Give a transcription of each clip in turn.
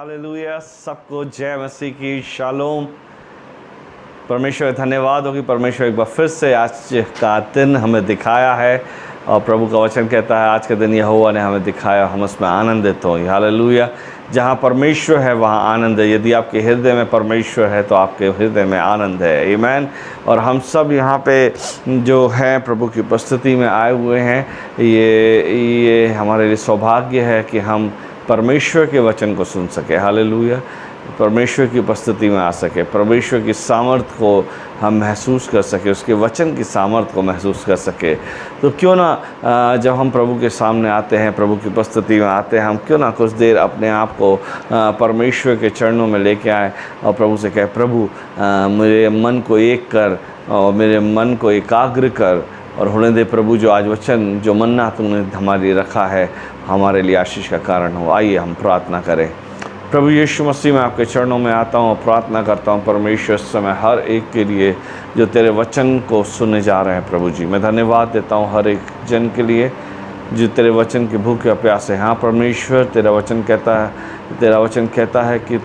Hallelujah. सबको जय मसीह की शालोम। परमेश्वर धन्यवाद हो कि परमेश्वर एक बार फिर से आज का दिन हमें दिखाया है और प्रभु का वचन कहता है आज के दिन यहोवा ने हमें दिखाया, हम उसमें आनंदित हों। हालेलुया। जहाँ परमेश्वर है वहाँ आनंद है। यदि आपके हृदय में परमेश्वर है तो आपके हृदय में आनंद है। आमीन। और हम सब यहाँ पे जो हैं प्रभु की उपस्थिति में आए हुए हैं, ये हमारे लिए सौभाग्य है कि हम परमेश्वर के वचन को सुन सके। हालेलुया। परमेश्वर की उपस्थिति में आ सके, परमेश्वर की सामर्थ्य को हम महसूस कर सके, उसके वचन की सामर्थ्य को महसूस कर सके। तो क्यों ना जब हम प्रभु के सामने आते हैं, प्रभु की उपस्थिति में आते हैं, हम क्यों ना कुछ देर अपने आप को परमेश्वर के चरणों में लेके आए और प्रभु से कहे, प्रभु मेरे मन को एक कर और मेरे मन को एकाग्र कर और होने दे प्रभु, जो आज वचन जो मन्ना तुमने हमारे लिए रखा है हमारे लिए आशीष का कारण हो। आइए हम प्रार्थना करें। प्रभु यीशु मसीह, मैं आपके चरणों में आता हूँ और प्रार्थना करता हूँ परमेश्वर इस समय हर एक के लिए जो तेरे वचन को सुनने जा रहे हैं। प्रभु जी, मैं धन्यवाद देता हूँ हर एक जन के लिए जो तेरे वचन की भूख या प्यास है। हाँ परमेश्वर, तेरा वचन कहता है कि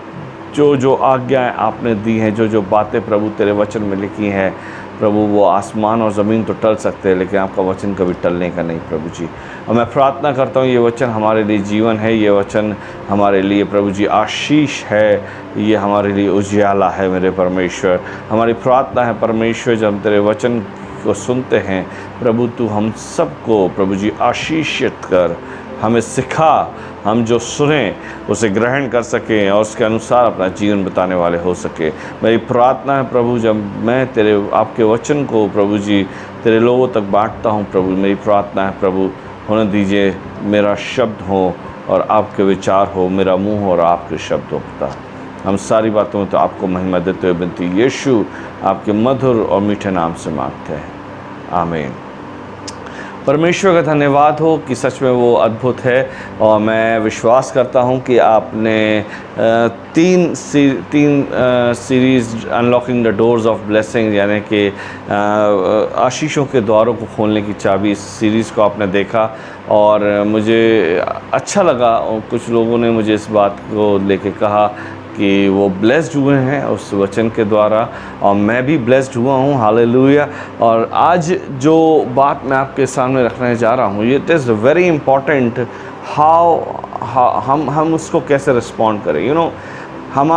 जो जो आज्ञाएँ आपने दी हैं, जो जो बातें प्रभु तेरे वचन में लिखी हैं प्रभु, वो आसमान और ज़मीन तो टल सकते हैं लेकिन आपका वचन कभी टलने का नहीं। प्रभु जी, और मैं प्रार्थना करता हूँ ये वचन हमारे लिए जीवन है, ये वचन हमारे लिए प्रभु जी आशीष है, ये हमारे लिए उजियाला है। मेरे परमेश्वर, हमारी प्रार्थना है परमेश्वर, जब हम तेरे वचन को सुनते हैं प्रभु, तू हम सबको प्रभु जी आशीषित कर, हमें सिखा, हम जो सुने उसे ग्रहण कर सकें और उसके अनुसार अपना जीवन बिताने वाले हो सके। मेरी प्रार्थना है प्रभु, जब मैं आपके वचन को प्रभु जी तेरे लोगों तक बांटता हूँ प्रभु, मेरी प्रार्थना है प्रभु, होने दीजिए मेरा शब्द हो और आपके विचार हो, मेरा मुंह हो और आपके शब्द हो। पिता, हम सारी बातों में तो आपको महिमा देते हुए विनती यीशु आपके मधुर और मीठे नाम से मांगते हैं, आमीन। परमेश्वर का धन्यवाद हो कि सच में वो अद्भुत है और मैं विश्वास करता हूँ कि आपने तीन series unlocking the doors of blessing, यानी कि आशीषों के द्वारों को खोलने की चाबी, इस सीरीज़ को आपने देखा और मुझे अच्छा लगा। और कुछ लोगों ने मुझे इस बात को लेके कहा कि वो ब्लेस्ड हुए हैं उस वचन के द्वारा और मैं भी ब्लेस्ड हुआ हूँ। हालेलुया। और आज जो बात मैं आपके सामने रखने जा रहा हूँ, इट इज़ वेरी इम्पॉर्टेंट हम उसको कैसे रिस्पॉन्ड करें।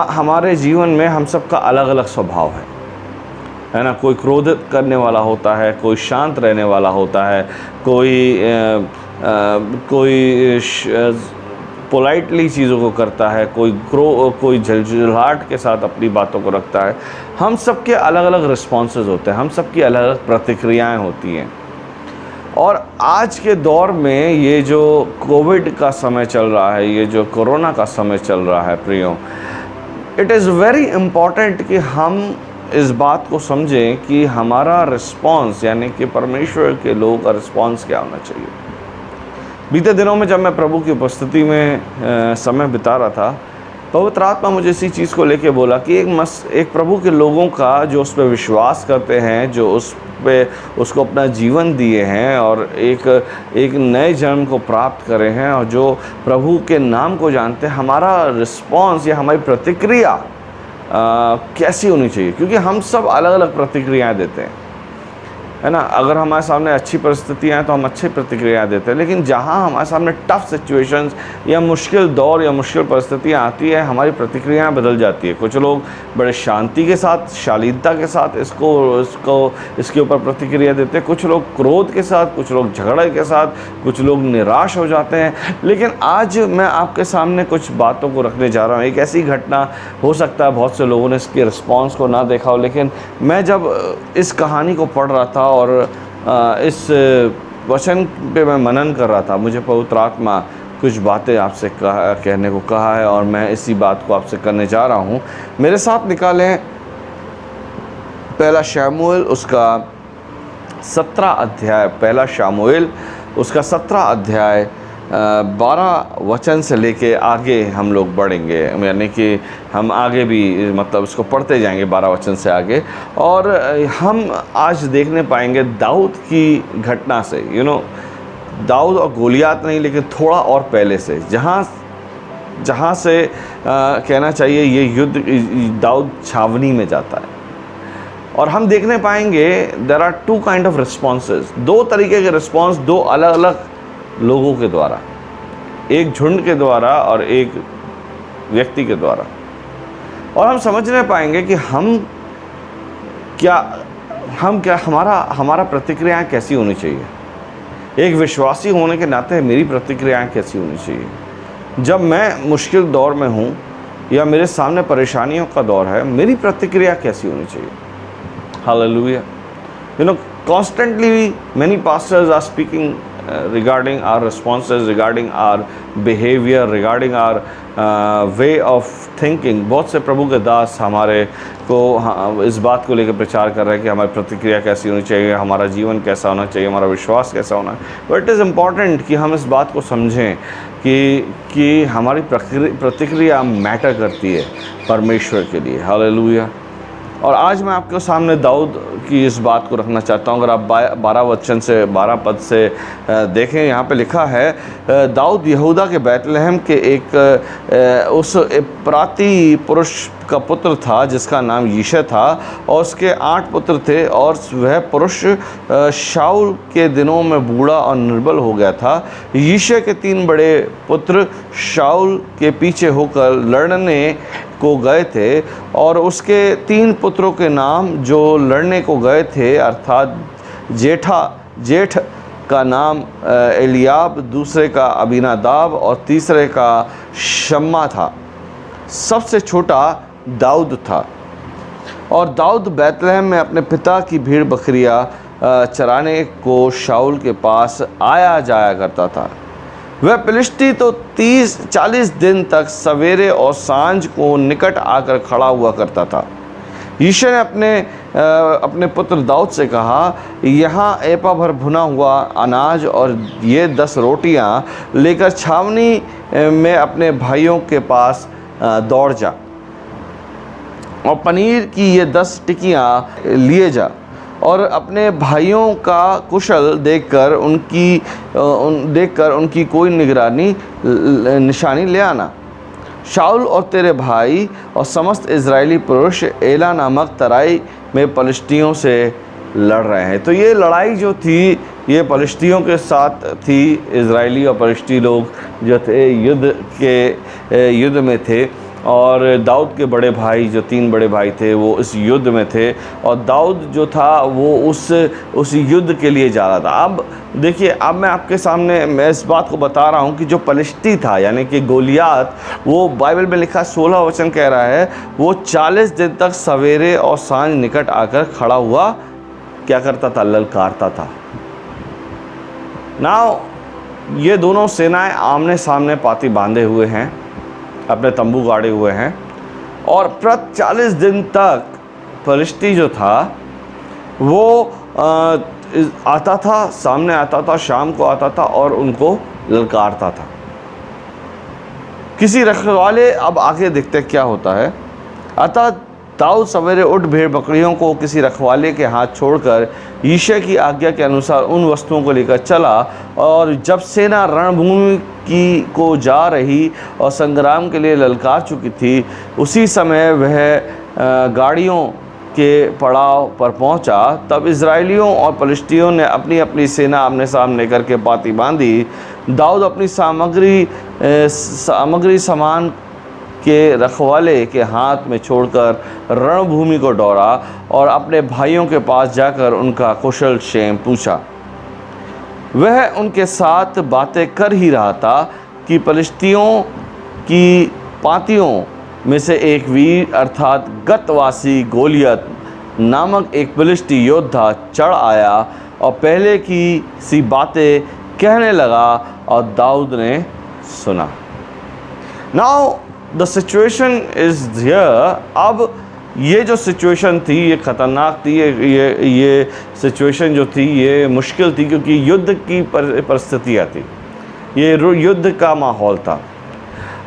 हमारे जीवन में हम सबका अलग अलग स्वभाव है ना। कोई क्रोधित करने वाला होता है, कोई शांत रहने वाला होता है, कोई पोलाइटली चीज़ों को करता है, कोई झलझलाहट के साथ अपनी बातों को रखता है। हम सब के अलग अलग रिस्पॉन्सेज होते हैं, हम सब की अलग अलग प्रतिक्रियाएं होती हैं। और आज के दौर में ये जो कोविड का समय चल रहा है, ये जो कोरोना का समय चल रहा है प्रियो, इट इज़ वेरी इम्पॉर्टेंट कि हम इस बात को समझें कि हमारा रिस्पॉन्स, यानी कि परमेश्वर के लोगों का रिस्पॉन्स क्या होना चाहिए। बीते दिनों में जब मैं प्रभु की उपस्थिति में समय बिता रहा था, पवित्र आत्मा मुझे इसी चीज़ को लेके बोला कि एक प्रभु के लोगों का जो उस पर विश्वास करते हैं, जो उसको अपना जीवन दिए हैं और एक नए जन्म को प्राप्त करे हैं और जो प्रभु के नाम को जानते हैं, हमारा रिस्पॉन्स या हमारी प्रतिक्रिया कैसी होनी चाहिए। क्योंकि हम सब अलग अलग प्रतिक्रियाएँ देते हैं, है ना। अगर हमारे सामने अच्छी परिस्थितियाँ हैं तो हम अच्छी प्रतिक्रिया देते हैं, लेकिन जहाँ हमारे सामने टफ सिचुएशंस या मुश्किल दौर या मुश्किल परिस्थितियाँ आती है, हमारी प्रतिक्रियाएँ बदल जाती है। कुछ लोग बड़े शांति के साथ, शालीनता के साथ इसके ऊपर प्रतिक्रिया देते हैं, कुछ लोग क्रोध के साथ, कुछ लोग झगड़े के साथ, कुछ लोग निराश हो जाते हैं। लेकिन आज मैं आपके सामने कुछ बातों को रखने जा रहा हूँ। एक ऐसी घटना, हो सकता है बहुत से लोगों ने इसके रिस्पॉन्स को ना देखा हो, लेकिन मैं जब इस कहानी को पढ़ रहा था और इस वचन पे मैं मनन कर रहा था, मुझे पवित्र आत्मा कुछ बातें आपसे कहने को कहा है और मैं इसी बात को आपसे करने जा रहा हूँ। मेरे साथ निकालें पहला शमूएल उसका 17 अध्याय, पहला शमूएल उसका 17 अध्याय 12 वचन से लेके आगे हम लोग बढ़ेंगे, यानी कि हम आगे भी मतलब इसको पढ़ते जाएंगे 12 वचन से आगे। और हम आज देखने पाएंगे दाऊद की घटना से, दाऊद और गोलियात नहीं, लेकिन थोड़ा और पहले से, जहाँ जहाँ से कहना चाहिए ये युद्ध दाऊद छावनी में जाता है। और हम देखने पाएंगे there are two kind of responses, दो तरीके के रिस्पॉन्स, दो अलग अलग लोगों के द्वारा, एक झुंड के द्वारा और एक व्यक्ति के द्वारा। और हम समझने पाएंगे कि हमारा प्रतिक्रियाएं कैसी होनी चाहिए। एक विश्वासी होने के नाते मेरी प्रतिक्रियाएं कैसी होनी चाहिए। जब मैं मुश्किल दौर में हूँ या मेरे सामने परेशानियों का दौर है, मेरी प्रतिक्रिया कैसी होनी चाहिए। Hallelujah. You know, constantly many pastors are speaking regarding our responses, regarding our behavior, regarding our way of thinking। बहुत से प्रभु के दास हमारे को इस बात को लेकर प्रचार कर रहे हैं कि हमारी प्रतिक्रिया कैसी होनी चाहिए, हमारा जीवन कैसा होना चाहिए, हमारा विश्वास कैसा होना है। बट इट इज़ इम्पॉर्टेंट कि हम इस बात को समझें कि हमारी प्रतिक्रिया मैटर करती है परमेश्वर के लिए। हालेलुया। और आज मैं आपके सामने दाऊद की इस बात को रखना चाहता हूँ। अगर आप 12 पद से देखें, यहाँ पे लिखा है, दाऊद यहूदा के बैतलहम के उस प्राती पुरुष का पुत्र था जिसका नाम यिशै था, और उसके 8 पुत्र थे, और वह पुरुष शाऊल के दिनों में बूढ़ा और निर्बल हो गया था। यिशै के 3 बड़े पुत्र शाऊल के पीछे होकर लड़ने को गए थे, और उसके 3 पुत्रों के नाम जो लड़ने को गए थे, अर्थात जेठ का नाम एलियाब, दूसरे का अबीनादाब और तीसरे का शम्मा था। सबसे छोटा दाऊद था। और दाऊद बैतलहम में अपने पिता की भीड़ बकरियां चराने को शाऊल के पास आया जाया करता था। वह फिलिस्ती तो 30-40 दिन तक सवेरे और सांझ को निकट आकर खड़ा हुआ करता था। यिशै ने अपने पुत्र दाऊद से कहा, यहाँ एपा भर भुना हुआ अनाज और ये 10 रोटियां लेकर छावनी में अपने भाइयों के पास दौड़ जा, और पनीर की ये 10 टिकियां लिए जा, और अपने भाइयों का कुशल देखकर उनकी कोई निशानी ले आना। शाऊल और तेरे भाई और समस्त इज़राइली पुरुष एला नामक तराई में पलिश्तियों से लड़ रहे हैं। तो ये लड़ाई जो थी ये पलिश्तियों के साथ थी। इज़राइली और पलिश्ती लोग जो थे युद्ध में थे, और दाऊद के बड़े भाई जो 3 बड़े भाई थे वो इस युद्ध में थे, और दाऊद जो था वो उस युद्ध के लिए जा रहा था। अब देखिए, अब मैं आपके सामने मैं इस बात को बता रहा हूँ कि जो पलिश्ती था यानी कि गोलियात, वो बाइबल में लिखा 16 वचन कह रहा है, वो 40 दिन तक सवेरे और सांझ निकट आकर खड़ा हुआ क्या करता था, ललकारता था। नाउ ये दोनों सेनाएं आमने सामने पाती बांधे हुए हैं, अपने तंबू गाड़े हुए हैं, और प्रति 40 दिन तक फलिश्ती जो था वो आता था, सामने आता था, शाम को आता था और उनको ललकारता था। किसी रखवाले, अब आगे देखते क्या होता है। अतः दाऊद सवेरे उठ भेड़ बकरियों को किसी रखवाले के हाथ छोड़कर यिशै की आज्ञा के अनुसार उन वस्तुओं को लेकर चला, और जब सेना रणभूमि को जा रही और संग्राम के लिए ललकार चुकी थी, उसी समय वह गाड़ियों के पड़ाव पर पहुंचा। तब इज़राइलियों और पलिश्तियों ने अपनी अपनी सेना आमने सामने करके पाती बांधी। दाऊद अपनी सामग्री सामान के रखवाले के हाथ में छोड़कर रणभूमि को दौड़ा और अपने भाइयों के पास जाकर उनका कुशल क्षेम पूछा। वह उनके साथ बातें कर ही रहा था कि पलिश्तियों की पातियों में से एक वीर अर्थात गतवासी गोलियत नामक एक फिलिस्ती योद्धा चढ़ आया और पहले की सी बातें कहने लगा, और दाऊद ने सुना। Now the situation is here. अब ये जो सिचुएशन थी ये ख़तरनाक थी, ये सिचुएशन जो थी ये मुश्किल थी, क्योंकि युद्ध की परिस्थितियाँ थी, ये युद्ध का माहौल था।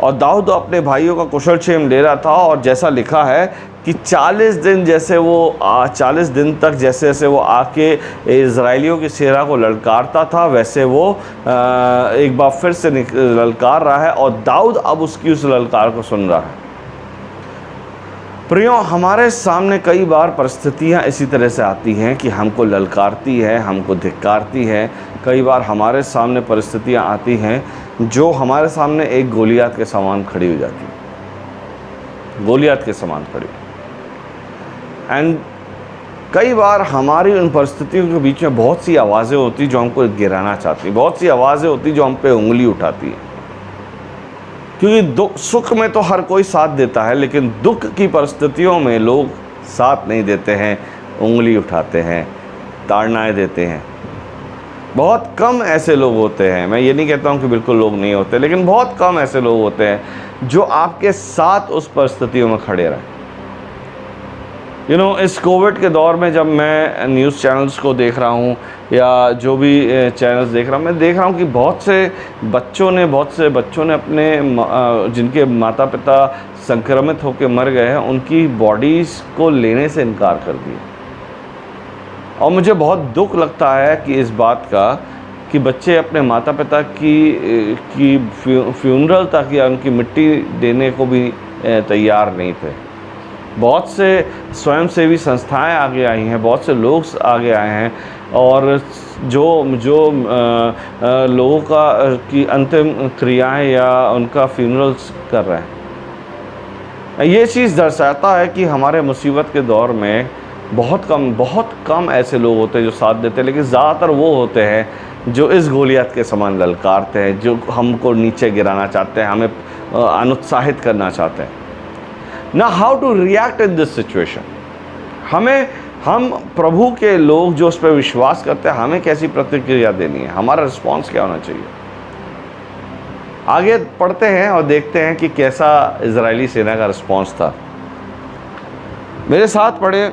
और दाऊद अपने भाइयों का कुशल क्षेम ले रहा था, और जैसा लिखा है कि 40 दिन जैसे वो 40 दिन तक जैसे जैसे वो आके इज़राइलियों की सेना को ललकारता था, वैसे वो एक बार फिर से ललकार रहा है, और दाऊद अब उसकी उस ललकार को सुन रहा है। प्रियो, हमारे सामने कई बार परिस्थितियाँ इसी तरह से आती हैं कि हमको ललकारती है, हमको धिक्कारती है। कई बार हमारे सामने परिस्थितियाँ आती हैं जो हमारे सामने एक गोलियत के समान खड़ी हो जाती है, गोलियत के समान खड़ी। एंड कई बार हमारी उन परिस्थितियों के बीच में बहुत सी आवाज़ें होती जो हमको गिराना चाहती, बहुत सी आवाज़ें होती जो हम पे उंगली उठाती है। क्योंकि सुख में तो हर कोई साथ देता है, लेकिन दुख की परिस्थितियों में लोग साथ नहीं देते हैं, उंगली उठाते हैं, ताड़नाएं देते हैं। बहुत कम ऐसे लोग होते हैं, मैं ये नहीं कहता हूँ कि बिल्कुल लोग नहीं होते, लेकिन बहुत कम ऐसे लोग होते हैं जो आपके साथ उस परिस्थितियों में खड़े रहें। इस कोविड के दौर में जब मैं न्यूज़ चैनल्स को देख रहा हूँ या जो भी चैनल्स देख रहा हूँ, मैं देख रहा हूँ कि बहुत से बच्चों ने अपने जिनके माता पिता संक्रमित होकर मर गए हैं, उनकी बॉडीज़ को लेने से इनकार कर दिया। और मुझे बहुत दुख लगता है कि इस बात का कि बच्चे अपने माता पिता की फ्यूनरल तक या उनकी मिट्टी देने को भी तैयार नहीं थे। बहुत से स्वयंसेवी संस्थाएं आगे आई हैं, बहुत से लोग आगे आए हैं, और जो लोगों की अंतिम क्रियाएं या उनका फ्यूनरल्स कर रहे हैं। ये चीज़ दर्शाता है कि हमारे मुसीबत के दौर में बहुत कम ऐसे लोग होते हैं जो साथ देते हैं, लेकिन ज़्यादातर वो होते हैं जो इस गोलियत के समान ललकारते हैं, जो हमको नीचे गिराना चाहते हैं, हमें अनुत्साहित करना चाहते हैं। ना how to react in this situation. हम प्रभु के लोग जो उस पर विश्वास करते हैं, हमें कैसी प्रतिक्रिया देनी है, हमारा रिस्पॉन्स क्या होना चाहिए। आगे पढ़ते हैं और देखते हैं कि कैसा इजरायली सेना का रिस्पॉन्स था। मेरे साथ पढ़े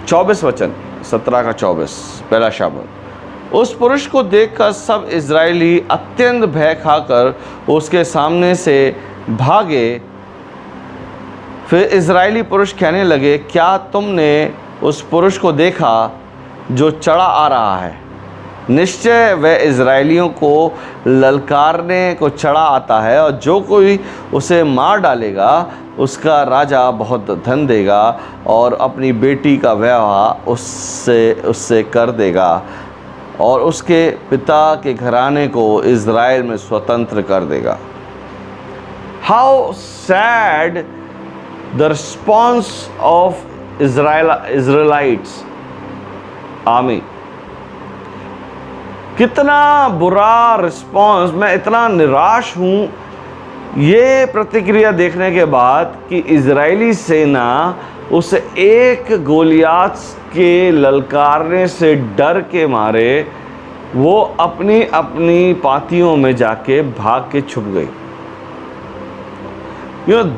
24 वचन, 17 का 24, पहला शब्द। उस पुरुष को देखकर सब इजरायली अत्यंत भय खाकर उसके सामने से भागे। फिर इजरायली पुरुष कहने लगे, क्या तुमने उस पुरुष को देखा जो चढ़ा आ रहा है? निश्चय वह इजरायलियों को ललकारने को चढ़ा आता है, और जो कोई उसे मार डालेगा उसका बहुत धन देगा, और अपनी बेटी का विवाह उससे कर देगा, और उसके पिता के घराने को इज़राइल में स्वतंत्र कर देगा। How sad the response of Israelites army. कितना बुरा रिस्पॉन्स। मैं इतना निराश हूँ ये प्रतिक्रिया देखने के बाद कि इजरायली सेना उस एक गोलियात के ललकारने से डर के मारे वो अपनी अपनी पातियों में जाके भाग के छुप गई।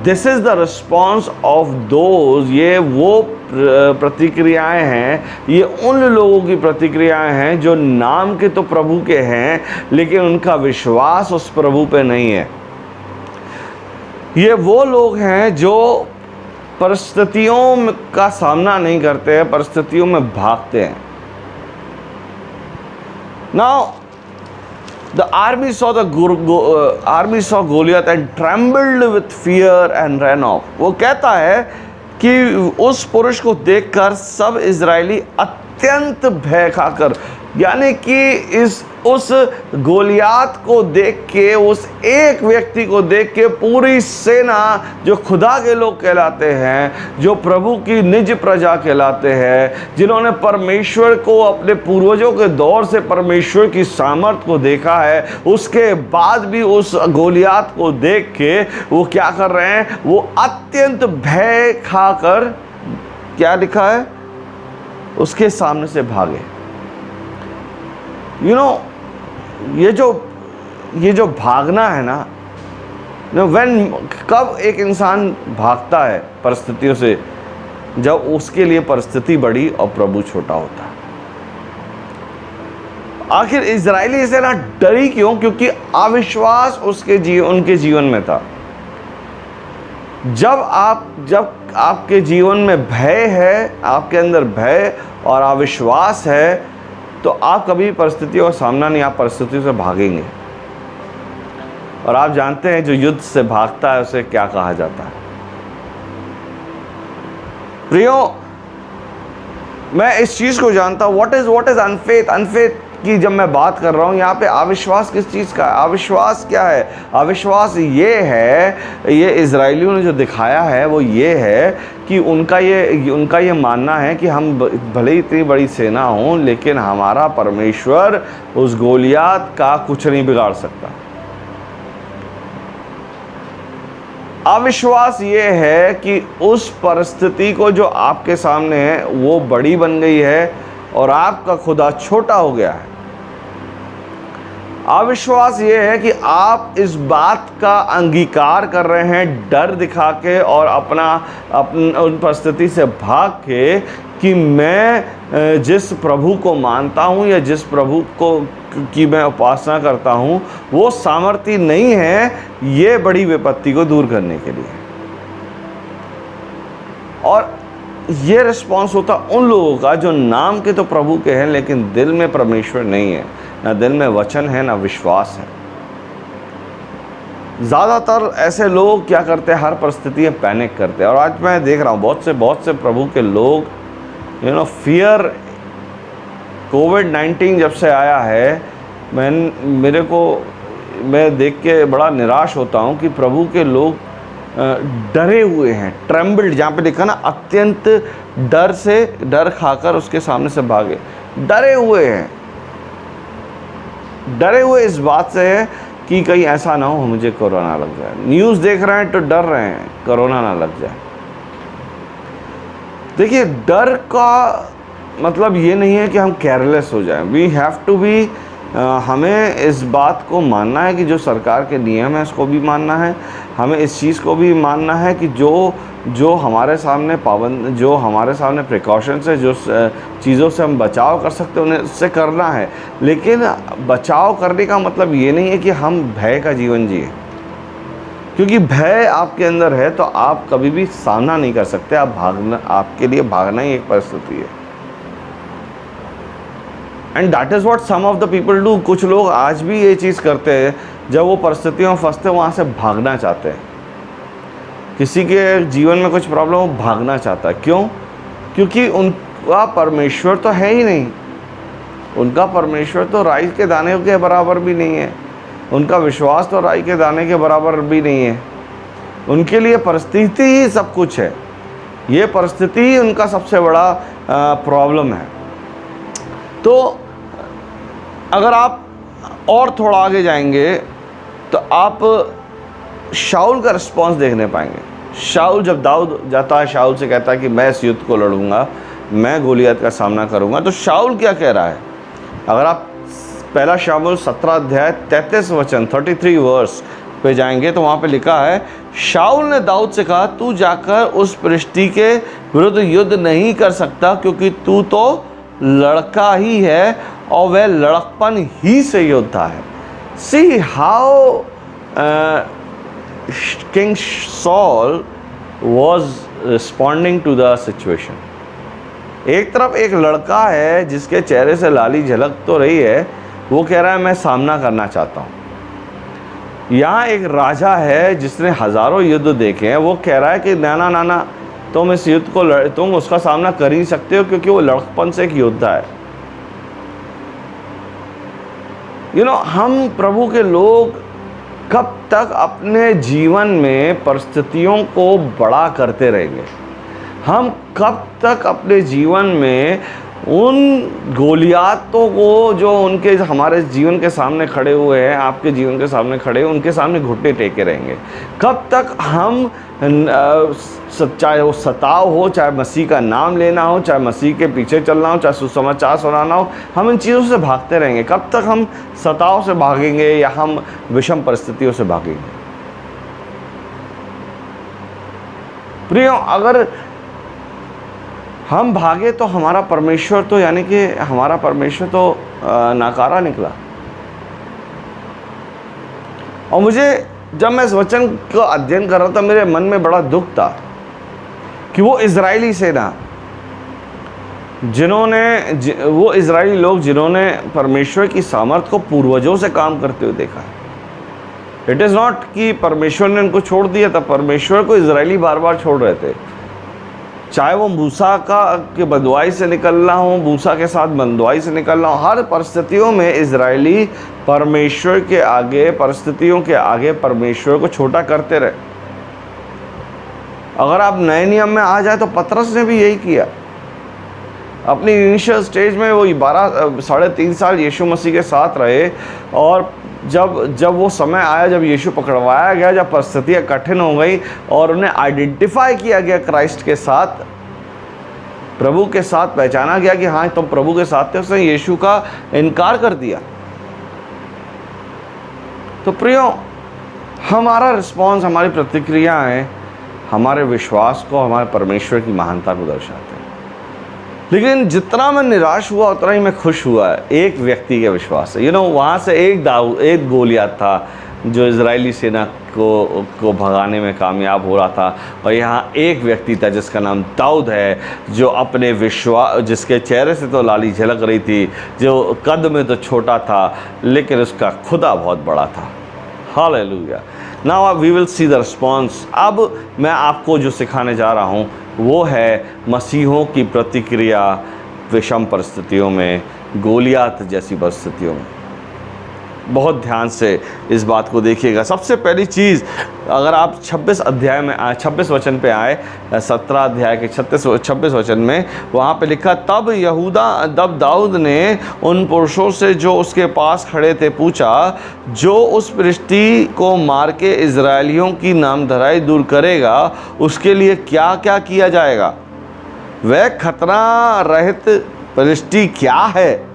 This is the response of those. ये वो प्रतिक्रियाएं हैं, ये उन लोगों की प्रतिक्रियाएं हैं जो नाम के तो प्रभु के हैं, लेकिन उनका विश्वास उस प्रभु पे नहीं है। ये वो लोग हैं जो परिस्थितियों का सामना नहीं करते हैं, परिस्थितियों में भागते हैं। Now the army saw Goliath and trembled with fear and ran off। वो कहता है कि उस पुरुष को देखकर सब इजरायली अत्यंत भय खाकर, यानी कि उस गोलियात को देख के, उस एक व्यक्ति को देख के पूरी सेना, जो खुदा के लोग कहलाते हैं, जो प्रभु की निज प्रजा कहलाते हैं, जिन्होंने परमेश्वर को अपने पूर्वजों के दौर से परमेश्वर की सामर्थ को देखा है, उसके बाद भी उस गोलियात को देख के वो क्या कर रहे हैं? वो अत्यंत भय खाकर, क्या लिखा है, उसके सामने से भागे। ये जो भागना है ना, कब एक इंसान भागता है परिस्थितियों से? जब उसके लिए परिस्थिति बड़ी और प्रभु छोटा होता है। आखिर इजरायली सेना डरी क्यों? क्योंकि अविश्वास उनके जीवन में था। जब आपके जीवन में भय है, आपके अंदर भय और अविश्वास है, तो आप कभी परिस्थितियों का सामना नहीं, आप परिस्थितियों से भागेंगे। और आप जानते हैं जो युद्ध से भागता है उसे क्या कहा जाता है? प्रियो, मैं इस चीज को जानता हूं, व्हाट इज अनफेथ। अनफेथ की जब मैं बात कर रहा हूं, यहाँ पे अविश्वास किस चीज का है? अविश्वास क्या है? अविश्वास ये है, ये इजरायलियों ने जो दिखाया है वो ये है कि उनका ये मानना है कि हम भले ही इतनी बड़ी सेना हो, लेकिन हमारा परमेश्वर उस गोलियात का कुछ नहीं बिगाड़ सकता। अविश्वास ये है कि उस परिस्थिति को जो आपके सामने है वो बड़ी बन गई है और आपका खुदा छोटा हो गया है। अविश्वास ये है कि आप इस बात का अंगीकार कर रहे हैं डर दिखा के और उन परिस्थिति से भाग के कि मैं जिस प्रभु को मानता हूं या जिस प्रभु को की मैं उपासना करता हूं वो सामर्थ्य नहीं है ये बड़ी विपत्ति को दूर करने के लिए। और ये रिस्पॉन्स होता उन लोगों का जो नाम के तो प्रभु के हैं लेकिन दिल में परमेश्वर नहीं है, ना दिल में वचन है ना विश्वास है। ज़्यादातर ऐसे लोग क्या करते हैं, हर परिस्थिति में पैनिक करते हैं। और आज मैं देख रहा हूँ बहुत से प्रभु के लोग फियर, कोविड-19 जब से आया है मैं देख के बड़ा निराश होता हूँ कि प्रभु के लोग डरे हुए हैं, ट्रेम्बल्ड, जहाँ पे लिखा ना अत्यंत डर खाकर उसके सामने से भागे। डरे हुए इस बात से है कि कहीं ऐसा ना हो मुझे कोरोना लग जाए। न्यूज़ देख रहे हैं तो डर रहे हैं कोरोना ना लग जाए। देखिए, डर का मतलब ये नहीं है कि हम केयरलेस हो जाएं। वी हैव टू बी, हमें इस बात को मानना है कि जो सरकार के नियम है उसको भी मानना है। हमें इस चीज़ को भी मानना है कि जो हमारे सामने जो हमारे सामने प्रिकॉशंस है, जो चीज़ों से हम बचाव कर सकते हैं उन्हें उससे करना है। लेकिन बचाव करने का मतलब ये नहीं है कि हम भय का जीवन जिए, क्योंकि भय आपके अंदर है तो आप कभी भी सामना नहीं कर सकते। आपके लिए भागना ही एक परिस्थिति है। And that is what some of the people do. कुछ लोग आज भी ये चीज़ करते हैं, जब वो परिस्थितियों में फंसते हैं वहाँ से भागना चाहते हैं। किसी के जीवन में कुछ प्रॉब्लम हो, भागना चाहता है। क्यों? क्योंकि उनका परमेश्वर तो है ही नहीं। उनका परमेश्वर तो राई के दाने के बराबर भी नहीं है। उनका विश्वास तो राई के दाने के बराबर भी नहीं है। उनके लिए परिस्थिति ही सब कुछ है। ये परिस्थिति ही उनका सबसे बड़ा प्रॉब्लम है। तो अगर आप और थोड़ा आगे जाएंगे तो आप शाऊल का रिस्पॉन्स देखने पाएंगे। शाऊल, जब दाऊद जाता है शाऊल से कहता है कि मैं इस युद्ध को लड़ूंगा, मैं गोलियत का सामना करूंगा, तो शाऊल क्या कह रहा है? अगर आप पहला शाऊल 17 अध्याय 33 वचन 33 वर्स पे जाएंगे तो वहाँ पे लिखा है, शाऊल ने दाऊद से कहा, तू जाकर उस पलिश्ती के विरुद्ध युद्ध नहीं कर सकता, क्योंकि तू तो लड़का ही है और वह लड़कपन ही से योद्धा है। See how king Saul was responding to the situation. एक तरफ एक लड़का है जिसके चेहरे से लाली झलक तो रही है, वो कह रहा है मैं सामना करना चाहता हूँ। यहाँ एक राजा है जिसने हजारों युद्ध देखे हैं, वो कह रहा है कि नाना तुम इस युद्ध को तुम उसका सामना कर ही सकते हो, क्योंकि वो लड़कपन से एक योद्धा है। हम प्रभु के लोग कब तक अपने जीवन में परिस्थितियों को बड़ा करते रहेंगे? हम कब तक अपने जीवन में उन गोलियातों को जो हमारे जीवन के सामने खड़े हुए हैं, आपके जीवन के सामने खड़े, उनके सामने घुटने टेके रहेंगे? कब तक हम, चाहे वो सताव हो, चाहे मसीह का नाम लेना हो, चाहे मसीह के पीछे चलना हो, चाहे सुसमाचार सुनाना हो, हम इन चीज़ों से भागते रहेंगे? कब तक हम सताव से भागेंगे या हम विषम परिस्थितियों से भागेंगे? प्रियो, अगर हम भागे तो हमारा परमेश्वर तो नाकारा निकला। और मुझे जब मैं इस वचन का अध्ययन कर रहा था, मेरे मन में बड़ा दुख था कि वो इजरायली सेना वो इजरायली लोग जिन्होंने परमेश्वर की सामर्थ को पूर्वजों से काम करते हुए देखा है। इट इज़ नॉट कि परमेश्वर ने उनको छोड़ दिया था, परमेश्वर को इजरायली बार बार छोड़ रहे थे। चाहे वो मूसा के बंधुआई से निकलना हो, मूसा के साथ बंधुआई से निकलना हो, हर परिस्थितियों में इजरायली परमेश्वर के आगे, परिस्थितियों के आगे परमेश्वर को छोटा करते रहे। अगर आप नए नियम में आ जाए तो पतरस ने भी यही किया। अपनी इनिशियल स्टेज में वो 3.5 साल यीशु मसीह के साथ रहे, और जब वो समय आया, जब यीशु पकड़वाया गया, जब परिस्थितियाँ कठिन हो गई और उन्हें आइडेंटिफाई किया गया क्राइस्ट के साथ, प्रभु के साथ पहचाना गया कि हाँ तुम प्रभु के साथ थे, उसने यीशु का इनकार कर दिया। तो प्रियो, हमारा रिस्पॉन्स, हमारी प्रतिक्रियाएं हमारे विश्वास को, हमारे परमेश्वर की महानता को दर्शाते हैं। लेकिन जितना मैं निराश हुआ उतना ही मैं खुश हुआ एक व्यक्ति के विश्वास से। वहाँ से एक गोलियात था जो इजरायली सेना को भगाने में कामयाब हो रहा था, और यहाँ एक व्यक्ति था जिसका नाम दाऊद है, जो अपने जिसके चेहरे से तो लाली झलक रही थी, जो कद में तो छोटा था लेकिन उसका खुदा बहुत बड़ा था। Hallelujah. Now we will see the response. अब मैं आपको जो सिखाने जा रहा हूँ वो है मसीहों की प्रतिक्रिया विषम परिस्थितियों में, गोलियात जैसी परिस्थितियों में। बहुत ध्यान से इस बात को देखिएगा। सबसे पहली चीज़, अगर आप 26 वचन पे आए, 17 अध्याय के 26 वचन में, वहाँ पे लिखा, तब दाऊद ने उन पुरुषों से जो उसके पास खड़े थे पूछा, जो उस फिलिस्ती को मार के इजरायलियों की नामधराई दूर करेगा, उसके लिए क्या क्या किया जाएगा? वह खतरा रहित फिलिस्ती क्या है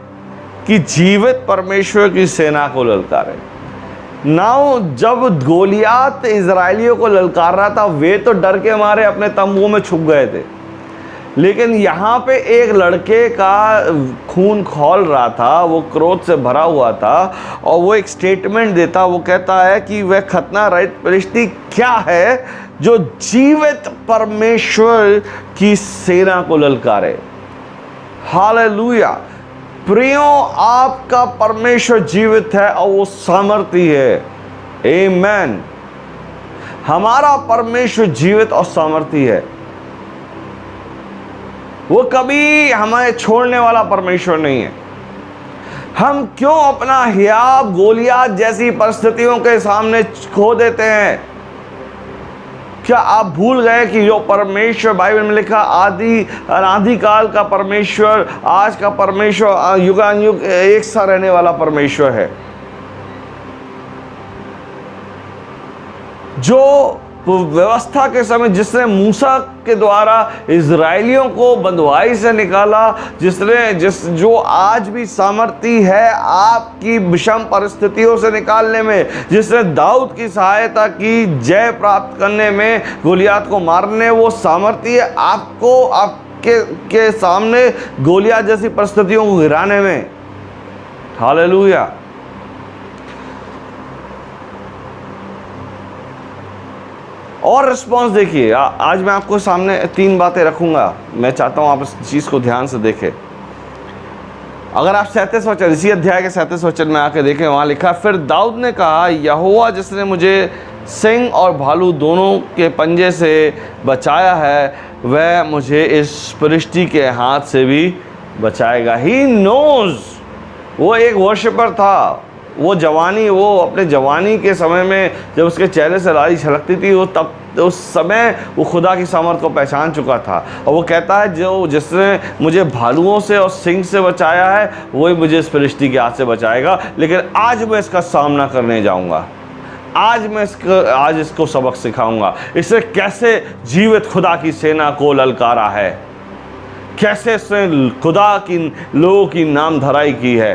कि जीवित परमेश्वर की सेना को ललकारे। नाउ जब गोलियात इजरायलियों को ललकार रहा था, वे तो डर के मारे अपने तंबुओं में छुप गए थे, लेकिन यहाँ पे एक लड़के का खून खौल रहा था, वो क्रोध से भरा हुआ था, और वो एक स्टेटमेंट देता, वो कहता है कि वह खतना रहित फिलिस्ती क्या है जो जीवित परमेश्वर की सेना को ललकारे। हालेलुया। प्रियो, आपका परमेश्वर जीवित है और वो सामर्थी है। आमीन। हमारा परमेश्वर जीवित और सामर्थी है। वो कभी हमें छोड़ने वाला परमेश्वर नहीं है। हम क्यों अपना हियाब गोलियात जैसी परिस्थितियों के सामने खो देते हैं? क्या आप भूल गए कि जो परमेश्वर बाइबल में लिखा, आदि काल का परमेश्वर, आज का परमेश्वर, युगानुयुग एक सा रहने वाला परमेश्वर है, जो व्यवस्था के समय जिसने मूसा के द्वारा इजरायलियों को बंधुआई से निकाला, जो आज भी सामर्थी है आपकी विषम परिस्थितियों से निकालने में, जिसने दाऊद की सहायता की जय प्राप्त करने में, गोलियात को मारने, वो सामर्थी है आपको आपके सामने गोलियात जैसी परिस्थितियों को गिराने में। हालेलुया। और रिस्पॉन्स देखिए, आज मैं आपको सामने 3 बातें रखूंगा। मैं चाहता हूं आप इस चीज़ को ध्यान से देखें। अगर आप 37 वचन, इसी अध्याय के 37 वचन में आके देखें, वहाँ लिखा, फिर दाऊद ने कहा, यहोवा जिसने मुझे सिंह और भालू दोनों के पंजे से बचाया है, वह मुझे इस फिलिस्ती के हाथ से भी बचाएगा। He knows. वो एक वर्शिपर था। वो अपने जवानी के समय में जब उसके चेहरे से लाली झलकती थी, उस समय वो खुदा की सामर्थ को पहचान चुका था। और वो कहता है, जिसने मुझे भालुओं से और सिंह से बचाया है, वही मुझे इस फिलिस्ती के हाथ से बचाएगा। लेकिन आज मैं इसका सामना करने जाऊंगा। आज इसको सबक सिखाऊंगा, इसने कैसे जीवित खुदा की सेना को ललकारा है, कैसे इसने खुदा की लोगों की नामधराई की है।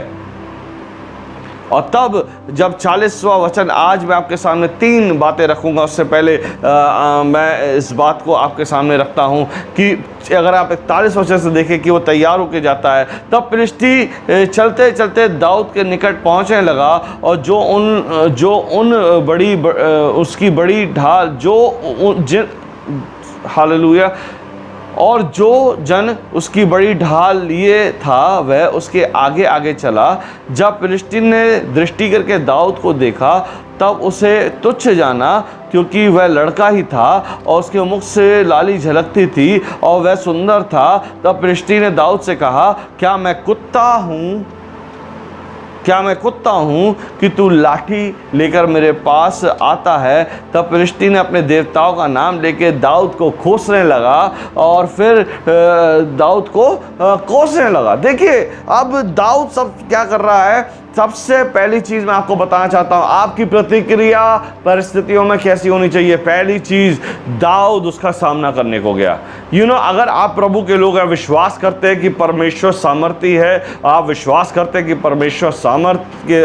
और तब जब 40वां वचन, आज मैं आपके सामने 3 बातें रखूंगा। उससे पहले मैं इस बात को आपके सामने रखता हूं कि अगर आप 41 वचन से देखें कि वो तैयार होकर जाता है, तब फिलिस्ती चलते चलते दाऊद के निकट पहुंचने लगा, और उसकी बड़ी ढाल हालेलुया, और जो जन उसकी बड़ी ढाल लिए था वह उसके आगे आगे चला। जब फिलिस्तीन ने दृष्टि करके दाऊद को देखा तब उसे तुच्छ जाना, क्योंकि वह लड़का ही था और उसके मुख से लाली झलकती थी और वह सुंदर था। तब फिलिस्तीन ने दाऊद से कहा, क्या मैं कुत्ता हूँ कि तू लाठी लेकर मेरे पास आता है? तब फिलिस्तीन ने अपने देवताओं का नाम लेके दाऊद को कोसने लगा, और फिर दाऊद को कोसने लगा। देखिए अब दाऊद सब क्या कर रहा है। सबसे पहली चीज मैं आपको बताना चाहता हूं, आपकी प्रतिक्रिया परिस्थितियों में कैसी होनी चाहिए। पहली चीज, दाऊद उसका सामना करने को गया। अगर आप प्रभु के लोग हैं, विश्वास करते हैं कि परमेश्वर सामर्थी है, आप विश्वास करते हैं कि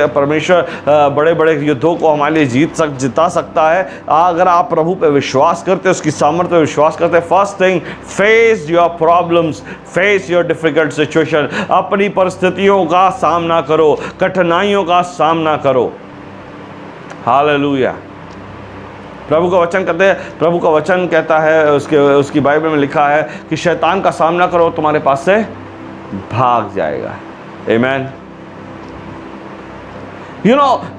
परमेश्वर बड़े बड़े युद्धों को हमारे लिए जिता सकता है, अगर आप प्रभु पे विश्वास करते हैं, उसकी सामर्थ्य पे विश्वास करते हैं, first thing, face your problems, face your difficult situation. अपनी परिस्थितियों का सामना करो, कठिनाइयों का सामना करो। हालेलुया। प्रभु का वचन कहता है, उसकी बाइबल में लिखा है कि शैतान का सामना करो, तुम्हारे पास से भाग जाएगा। आमीन।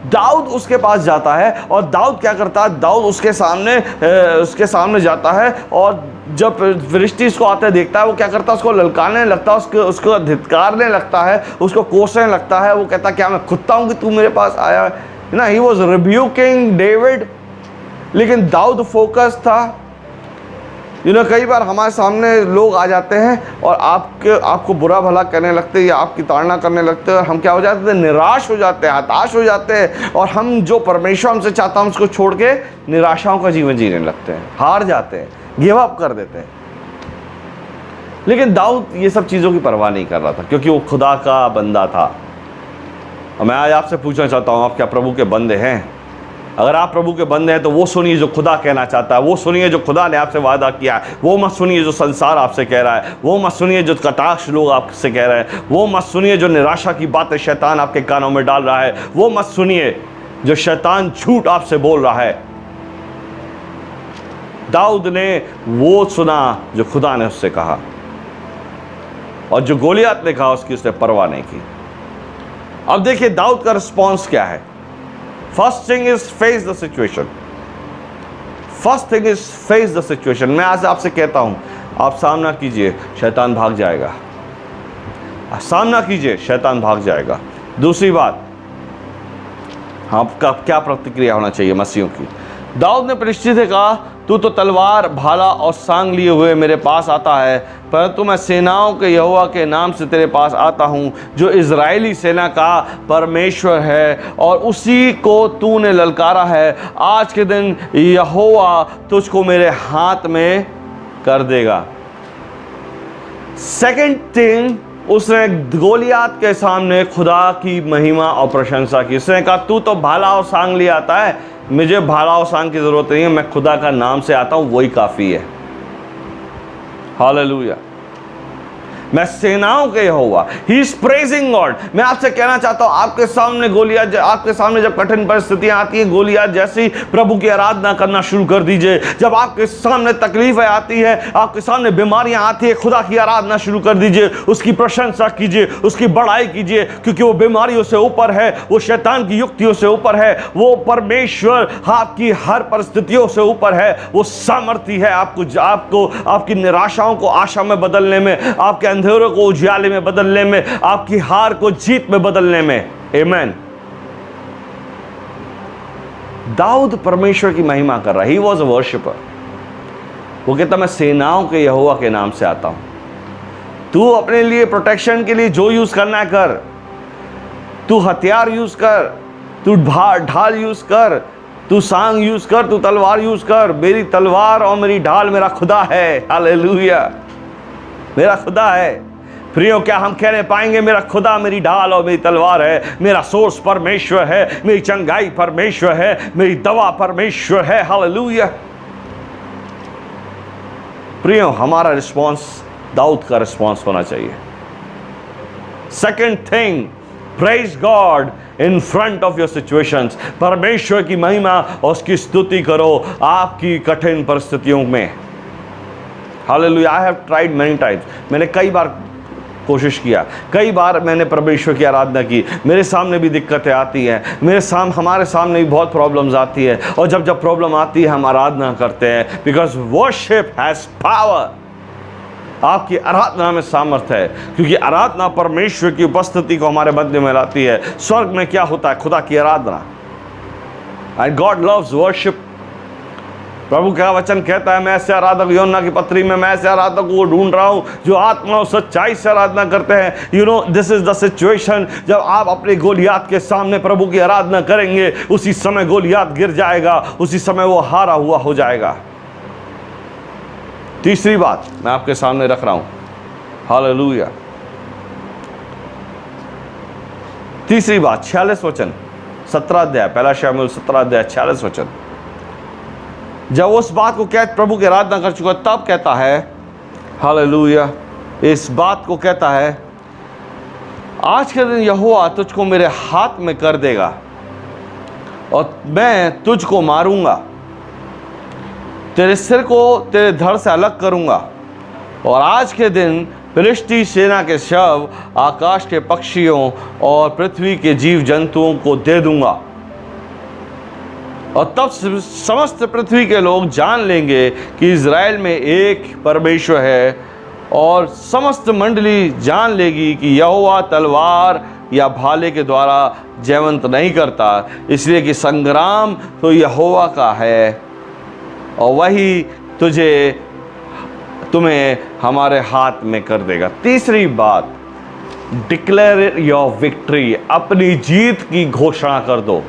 दाऊद उसके पास जाता है, और दाऊद क्या करता है, दाऊद उसके सामने जाता है, और जब फिलिस्ती इसको आते देखता है, वो क्या करता है, उसको ललकारने लगता है, उसको धिक्कारने लगता है, उसको कोसने लगता है। वो कहता है, क्या मैं कुत्ता हूं कि तू मेरे पास आया है ना। ही वॉज रिब्यूकिंग डेविड, लेकिन दाऊद फोकस था। कई बार हमारे सामने लोग आ जाते हैं और आपको बुरा भला करने लगते हैं या आपकी ताड़ना करने लगते हैं, और हम क्या हो जाते हैं, निराश हो जाते हैं, हताश हो जाते हैं, और हम जो परमेश्वर हमसे चाहता है उसको छोड़ के निराशाओं का जीवन जीने लगते हैं, हार जाते हैं, गिव अप कर देते हैं। लेकिन दाऊद ये सब चीज़ों की परवाह नहीं कर रहा था, क्योंकि वो खुदा का बंदा था। और मैं आज आपसे पूछना चाहता हूँ, आप क्या प्रभु के बंदे हैं? अगर आप प्रभु के बंदे हैं तो वो सुनिए जो खुदा कहना चाहता है, वो सुनिए जो खुदा ने आपसे वादा किया है, वो मत सुनिए जो संसार आपसे कह रहा है, वो मत सुनिए जो कटाक्ष लोग आपसे कह रहे हैं, वो मत सुनिए जो निराशा की बातें शैतान आपके कानों में डाल रहा है, वो मत सुनिए जो शैतान झूठ आपसे बोल रहा है। दाऊद ने वो सुना जो खुदा ने उससे कहा, और जो गोलियत ने कहा उसकी उसने परवाह नहीं की। अब देखिए दाऊद का रिस्पॉन्स क्या है। First thing is face the situation. मैं आज आपसे कहता हूं, आप सामना कीजिए, शैतान भाग जाएगा। सामना कीजिए, शैतान भाग जाएगा। दूसरी बात, आपका क्या प्रतिक्रिया होना चाहिए मसीहों की। दाऊद ने फिलिस्ती से कहा, तू तो तलवार, भाला और सांग लिए हुए मेरे पास आता है, परंतु मैं सेनाओं के यहोवा के नाम से तेरे पास आता हूँ, जो इज़राइली सेना का परमेश्वर है, और उसी को तूने ललकारा है। आज के दिन यहोवा तुझको मेरे हाथ में कर देगा। सेकंड थिंग, उसने गोलियत के सामने खुदा की महिमा और प्रशंसा की। उसने कहा, तू तो भाला और सांग ले आता है, मुझे भाला और सांग की जरूरत नहीं है, मैं खुदा का नाम से आता हूं, वही काफी है। हालेलुया। मैं सेनाओं के यहोवा, ही इज प्रेजिंग गॉड। मैं आपसे कहना चाहता हूं, आपके सामने जब कठिन परिस्थितियां आती हैं, गोलियत जैसी, प्रभु की आराधना करना शुरू कर दीजिए। जब आपके सामने तकलीफें आती है, आपके सामने बीमारियां आती है, खुदा की आराधना शुरू कर दीजिए, उसकी प्रशंसा कीजिए, उसकी बड़ाई कीजिए, क्योंकि वो बीमारियों से ऊपर है, वो शैतान की युक्तियों से ऊपर है, वो परमेश्वर आपकी हर परिस्थितियों से ऊपर है। वो सामर्थी है आपको आपकी निराशाओं को आशा में बदलने में, आपके अंधेरों को उजियाले में बदलने में, आपकी हार को जीत में बदलने में। आमीन। दाऊद परमेश्वर की महिमा कर रहा है। He was a worshipper. वो कहता, मैं सेनाओं के यहोवा के नाम से आता हूं। तू अपने लिए प्रोटेक्शन के लिए जो यूज करना है कर, तू हथियार यूज कर, तू ढाल यूज कर, तू सांग यूज कर, तू तलवार यूज कर। मेरी तलवार और मेरी ढाल मेरा खुदा है। हालेलुया। मेरा खुदा है। प्रियो, क्या हम कहने पाएंगे मेरा खुदा मेरी ढाल और मेरी तलवार है, मेरा सोर्स परमेश्वर है, मेरी चंगाई परमेश्वर है, मेरी दवा परमेश्वर है। हालेलुया। प्रियो, हमारा रिस्पॉन्स दाऊद का रिस्पॉन्स होना चाहिए। Second thing, praise God in front of your situations. परमेश्वर की महिमा और उसकी स्तुति करो आपकी कठिन परिस्थितियों में। Hallelujah. I have tried many times, मैंने कई बार कोशिश किया, कई बार मैंने परमेश्वर की आराधना की। मेरे सामने भी दिक्कतें आती हैं, हमारे सामने भी बहुत प्रॉब्लम्स आती है, और जब प्रॉब्लम आती है हम आराधना करते हैं, बिकॉज वर्शिप हैज पावर। आपकी आराधना में सामर्थ्य है, क्योंकि आराधना परमेश्वर की उपस्थिति को हमारे मध्य में लाती है। स्वर्ग में क्या होता है? खुदा की आराधना। And God loves worship. प्रभु का वचन कहता है, मैं ऐसे आराधक, योना की पत्री में, मैं ऐसे आराधक को ढूंढ रहा हूं जो आत्मा और सच्चाई से आराधना करते हैं। You know, this is the situation. जब आप अपने गोलियात के सामने प्रभु की आराधना करेंगे, उसी समय गोलियात गिर जाएगा, उसी समय वो हारा हुआ हो जाएगा। तीसरी बात मैं आपके सामने रख रहा हूं। हालेलुया। तीसरी बात, 46 वचन, 17 अध्याय, पहला शमूएल 17 अध्याय 46 वचन। जब उस बात को प्रभु की आराधना कर चुका, तब कहता है, हालेलुया, इस बात को कहता है, आज के दिन यहोवा तुझको मेरे हाथ में कर देगा और मैं तुझको मारूंगा, तेरे सिर को तेरे धड़ से अलग करूंगा, और आज के दिन फिलिस्ती सेना के शव आकाश के पक्षियों और पृथ्वी के जीव जंतुओं को दे दूंगा, और तब समस्त पृथ्वी के लोग जान लेंगे कि इज़राइल में एक परमेश्वर है, और समस्त मंडली जान लेगी कि यहोवा तलवार या भाले के द्वारा जयवंत नहीं करता, इसलिए कि संग्राम तो यहोवा का है और वही तुम्हें हमारे हाथ में कर देगा। तीसरी बात, डिक्लेयर योर विक्ट्री। अपनी जीत की घोषणा कर दो।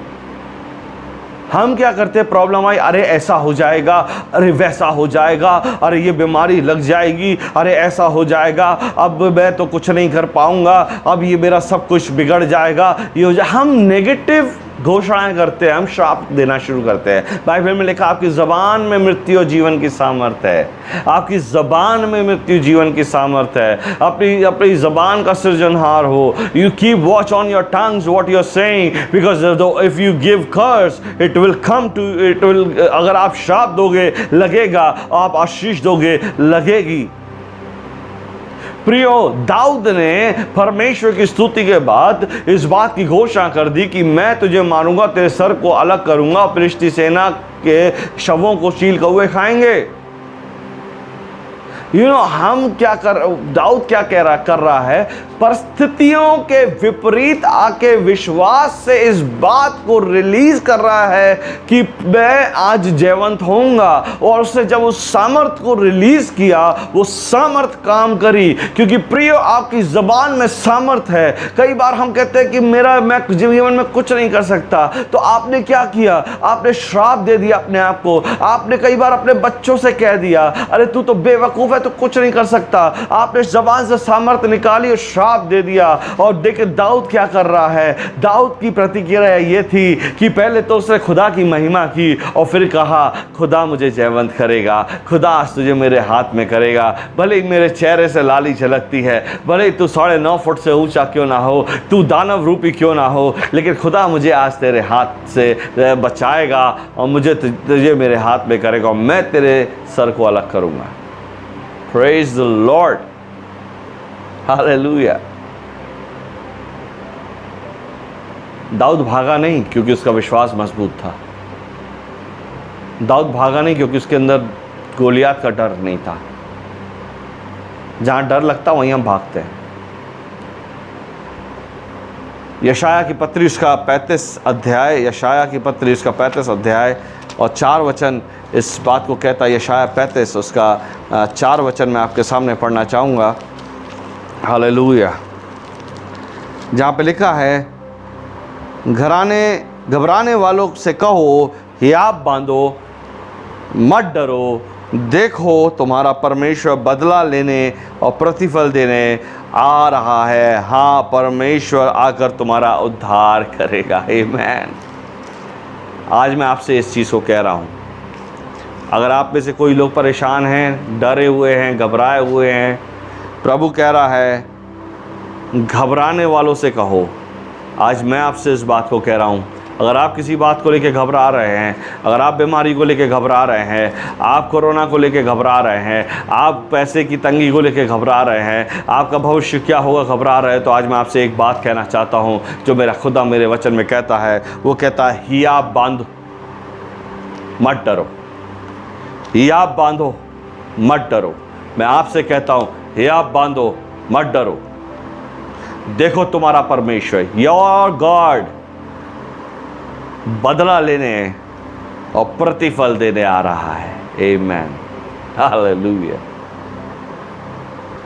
हम क्या करते हैं? प्रॉब्लम आई, अरे ऐसा हो जाएगा, अरे वैसा हो जाएगा, अरे ये बीमारी लग जाएगी, अरे ऐसा हो जाएगा, अब मैं तो कुछ नहीं कर पाऊंगा, अब ये मेरा सब कुछ बिगड़ जाएगा, ये हो जाए। हम नेगेटिव घोषणाएं करते हैं, हम श्राप देना शुरू करते हैं। बाइबल में लिखा, आपकी ज़बान में मृत्यु और जीवन की सामर्थ्य है। आपकी ज़बान में मृत्यु जीवन की सामर्थ्य है। अपनी ज़बान का सृजनहार हो। You keep watch on your tongues what you are saying, because if you give curse it will come to it will. अगर आप श्राप दोगे लगेगा, आप आशीष दोगे लगेगी। प्रियो, दाऊद ने परमेश्वर की स्तुति के बाद इस बात की घोषणा कर दी कि मैं तुझे मारूंगा, तेरे सर को अलग करूंगा, फिलिस्ती सेना के शवों को चील कौवे खाएंगे। हम क्या दाऊद क्या कर रहा है? परिस्थितियों के विपरीत आके विश्वास से इस बात को रिलीज कर रहा है कि मैं आज जयवंत होऊंगा। और उसने जब उस सामर्थ को रिलीज किया, वो सामर्थ काम करी। क्योंकि प्रियो, आपकी जबान में सामर्थ है। कई बार हम कहते हैं कि मैं जीवन में कुछ नहीं कर सकता, तो आपने क्या किया? आपने श्राप दे दिया अपने आप को। आपने कई बार अपने बच्चों से कह दिया, अरे तू तो बेवकूफ है, तो कुछ नहीं कर सकता। आपने जबान से सामर्थ निकाली और श्राप दे दिया। और देखिए दाऊद क्या कर रहा है। दाऊद की प्रतिक्रिया ये थी कि पहले तो उसने खुदा की महिमा की और फिर कहा, खुदा मुझे जयवंत करेगा, खुदा आज तुझे मेरे हाथ में करेगा। भले ही मेरे चेहरे से लाली झलकती है, भले ही तू 9.5 फुट से ऊंचा क्यों ना हो, तू दानव रूपी क्यों ना हो, लेकिन खुदा मुझे आज तेरे हाथ से बचाएगा और मुझे तुझे मेरे हाथ में करेगा और मैं तेरे सर को अलग करूंगा। Praise the Lord. Hallelujah. Dawood भागा नहीं क्योंकि उसका विश्वास मजबूत था। दाऊद भागा नहीं क्योंकि उसके अंदर गोलियात का डर नहीं था। जहां डर लगता वहीं हम भागते हैं। यशाया की पत्री उसका 35 अध्याय, यशाया की पत्री उसका 35 अध्याय और 4 वचन इस बात को कहता है। यशाया 35 उसका 4 वचन मैं आपके सामने पढ़ना चाहूँगा। हालेलुया। जहाँ पे लिखा है, घबराने वालों से कहो, हियाब बांधो, मत डरो, देखो तुम्हारा परमेश्वर बदला लेने और प्रतिफल देने आ रहा है। हाँ, परमेश्वर आकर तुम्हारा उद्धार करेगा। आमीन। आज मैं आपसे इस चीज़ को कह रहा हूँ, अगर आप में से कोई लोग परेशान हैं, डरे हुए हैं, घबराए हुए हैं, प्रभु कह रहा है घबराने वालों से कहो। आज मैं आपसे इस बात को कह रहा हूँ, अगर आप किसी बात को लेकर घबरा रहे हैं, अगर आप बीमारी को लेकर घबरा रहे हैं, आप कोरोना को लेकर घबरा रहे हैं, आप पैसे की तंगी को लेकर घबरा रहे हैं, आपका भविष्य क्या होगा घबरा रहे हैं, तो आज मैं आपसे एक बात कहना चाहता हूँ जो मेरा खुदा मेरे वचन में कहता है। वो कहता है हियाब बांधो, मत डरो। हियाब बांधो, मत डरो। मैं आपसे कहता हूँ हियाब बांधो, मत डरो। देखो तुम्हारा परमेश्वर, योर गॉड, बदला लेने और प्रतिफल देने आ रहा है। आमीन, हालेलुया।